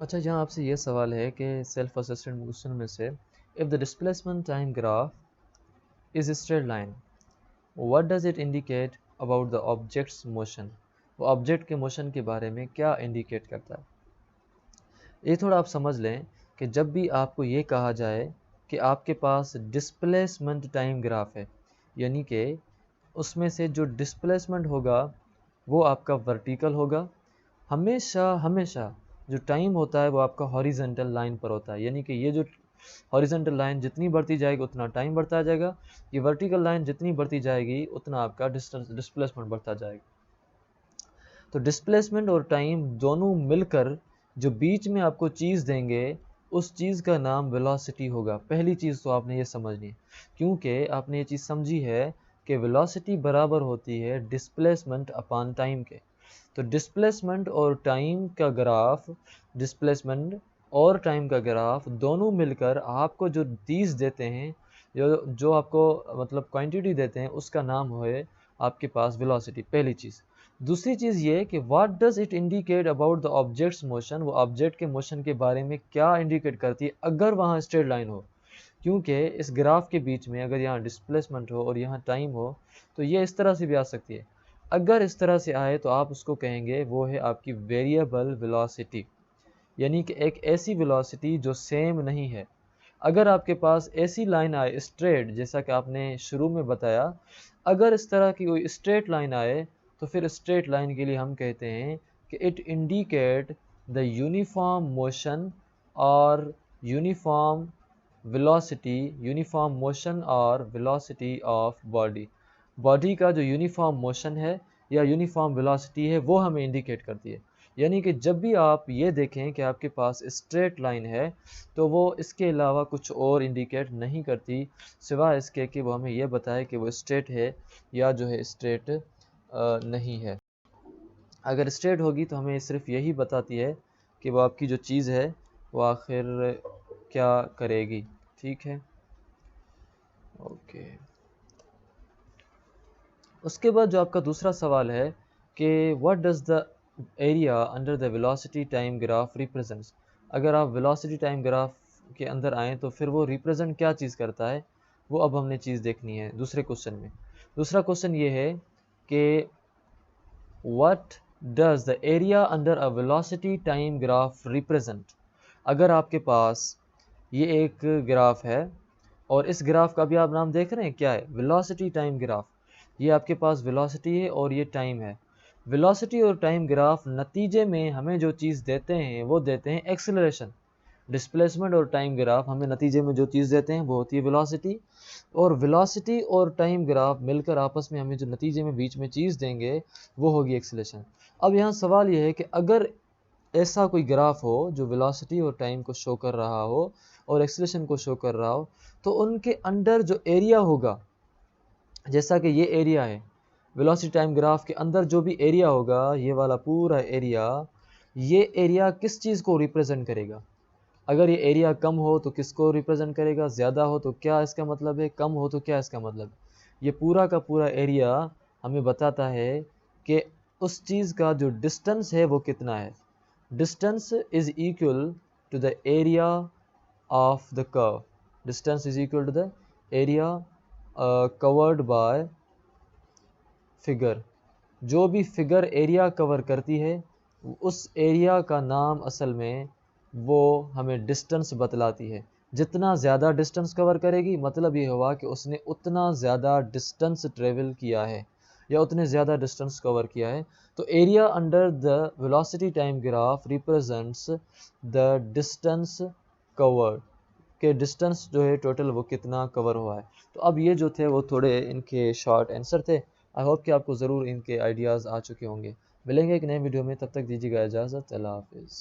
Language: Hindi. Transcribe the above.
अच्छा, यहाँ आपसे ये सवाल है कि सेल्फ असिस्टेंट क्वेश्चन में से if the displacement time graph is straight line what does it indicate about the objects motion. वो ऑब्जेक्ट के मोशन के बारे में क्या इंडिकेट करता है। ये थोड़ा आप समझ लें कि जब भी आपको ये कहा जाए कि आपके पास डिस्प्लेसमेंट टाइम ग्राफ है, यानी कि उसमें से जो डिस्प्लेसमेंट होगा वो आपका वर्टिकल होगा। हमेशा हमेशा जो टाइम होता है वो आपका हॉरिजेंटल लाइन पर होता है, यानी कि ये जो हॉरिजेंटल लाइन जितनी बढ़ती जाएगी उतना टाइम बढ़ता जाएगा, ये वर्टिकल लाइन जितनी बढ़ती जाएगी उतना आपका डिस्टेंस डिस्प्लेसमेंट बढ़ता जाएगा। तो डिस्प्लेसमेंट और टाइम दोनों मिलकर जो बीच में आपको चीज़ देंगे उस चीज़ का नाम वेलोसिटी होगा। पहली चीज़ तो आपने ये समझनी है, क्योंकि आपने ये चीज़ समझी है कि वेलोसिटी बराबर होती है डिस्प्लेसमेंट अपान टाइम के। तो डिस्प्लेसमेंट और टाइम का ग्राफ, डिस्प्लेसमेंट और टाइम का ग्राफ दोनों मिलकर आपको जो चीज़ देते हैं, जो आपको मतलब क्वांटिटी देते हैं, उसका नाम है आपके पास वेलोसिटी। पहली चीज़। दूसरी चीज़ ये कि what does it indicate about the objects motion. वो ऑब्जेक्ट के मोशन के बारे में क्या इंडिकेट करती है अगर वहाँ स्ट्रेट लाइन हो, क्योंकि इस ग्राफ के बीच में अगर यहाँ डिस्प्लेसमेंट हो और यहाँ टाइम हो तो ये इस तरह से भी आ सकती है। अगर इस तरह से आए तो आप उसको कहेंगे वो है आपकी वेरिएबल वेलोसिटी, यानी कि एक ऐसी वेलोसिटी जो सेम नहीं है। अगर आपके पास ऐसी लाइन आए स्ट्रेट, जैसा कि आपने शुरू में बताया, अगर इस तरह की कोई स्ट्रेट लाइन आए तो फिर स्ट्रेट लाइन के लिए हम कहते हैं कि it indicate the uniform motion और यूनिफॉर्म वेलोसिटी, यूनिफॉर्म मोशन और वेलोसिटी ऑफ बॉडी। बॉडी का जो यूनिफॉर्म मोशन है या यूनिफॉर्म वेलोसिटी है वो हमें इंडिकेट करती है। यानी कि जब भी आप ये देखें कि आपके पास स्ट्रेट लाइन है तो वो इसके अलावा कुछ और इंडिकेट नहीं करती सिवाय इसके कि वो हमें ये बताए कि वो स्ट्रेट है या जो है स्ट्रेट नहीं है। अगर स्ट्रेट होगी तो हमें सिर्फ यही बताती है कि वो आपकी जो चीज़ है वो आखिर क्या करेगी। ठीक है, ओके। उसके बाद जो आपका दूसरा सवाल है कि what does the area under the velocity time graph represents. अगर आप वेलोसिटी टाइम ग्राफ के अंदर आएँ तो फिर वो रिप्रेजेंट क्या चीज़ करता है, वो अब हमने चीज़ देखनी है दूसरे क्वेश्चन में। दूसरा क्वेश्चन ये है कि what does the area under a velocity time graph represent. अगर आपके पास ये एक ग्राफ है और इस ग्राफ का भी आप नाम देख रहे हैं क्या है, वेलोसिटी टाइम ग्राफ। ये आपके पास वेलोसिटी है और ये टाइम है। वेलोसिटी और टाइम ग्राफ नतीजे में हमें जो चीज़ देते हैं वो देते हैं एक्सेलरेशन। डिस्प्लेसमेंट और टाइम ग्राफ हमें नतीजे में जो चीज़ देते हैं वो होती है वेलोसिटी, और वेलोसिटी और टाइम ग्राफ मिलकर आपस में हमें जो नतीजे में बीच में चीज़ देंगे वो होगी एक्सेलरेशन। अब यहाँ सवाल ये है कि अगर ऐसा कोई ग्राफ हो जो वेलोसिटी और टाइम को शो कर रहा हो और एक्सेलरेशन को शो कर रहा हो, तो उनके अंडर जो एरिया होगा, जैसा कि ये एरिया है, वेलोसिटी टाइम ग्राफ के अंदर जो भी एरिया होगा, ये वाला पूरा एरिया, ये एरिया किस चीज़ को रिप्रेजेंट करेगा। अगर ये एरिया कम हो तो किसको रिप्रेजेंट करेगा, ज़्यादा हो तो क्या इसका मतलब है, कम हो तो क्या इसका मतलब। ये पूरा का पूरा एरिया हमें बताता है कि उस चीज़ का जो डिस्टेंस है वो कितना है। Distance is equal to the area of the curve. Distance is equal to the area covered by figure. जो भी फिगर एरिया कवर करती है उस एरिया का नाम असल में वो हमें डिस्टेंस बतलाती है। जितना ज़्यादा डिस्टेंस कवर करेगी मतलब ये हुआ कि उसने उतना ज़्यादा डिस्टेंस ट्रेवल किया है या उतने ज़्यादा डिस्टेंस कवर किया है। तो area under the velocity time graph represents the distance covered, के डिस्टेंस जो है टोटल वो कितना कवर हुआ है। तो अब ये जो थे वो थोड़े इनके शॉर्ट आंसर थे। आई होप कि आपको ज़रूर इनके आइडियाज़ आ चुके होंगे। मिलेंगे एक नए वीडियो में, तब तक दीजिएगा इजाज़त। अल्लाह हाफिज़।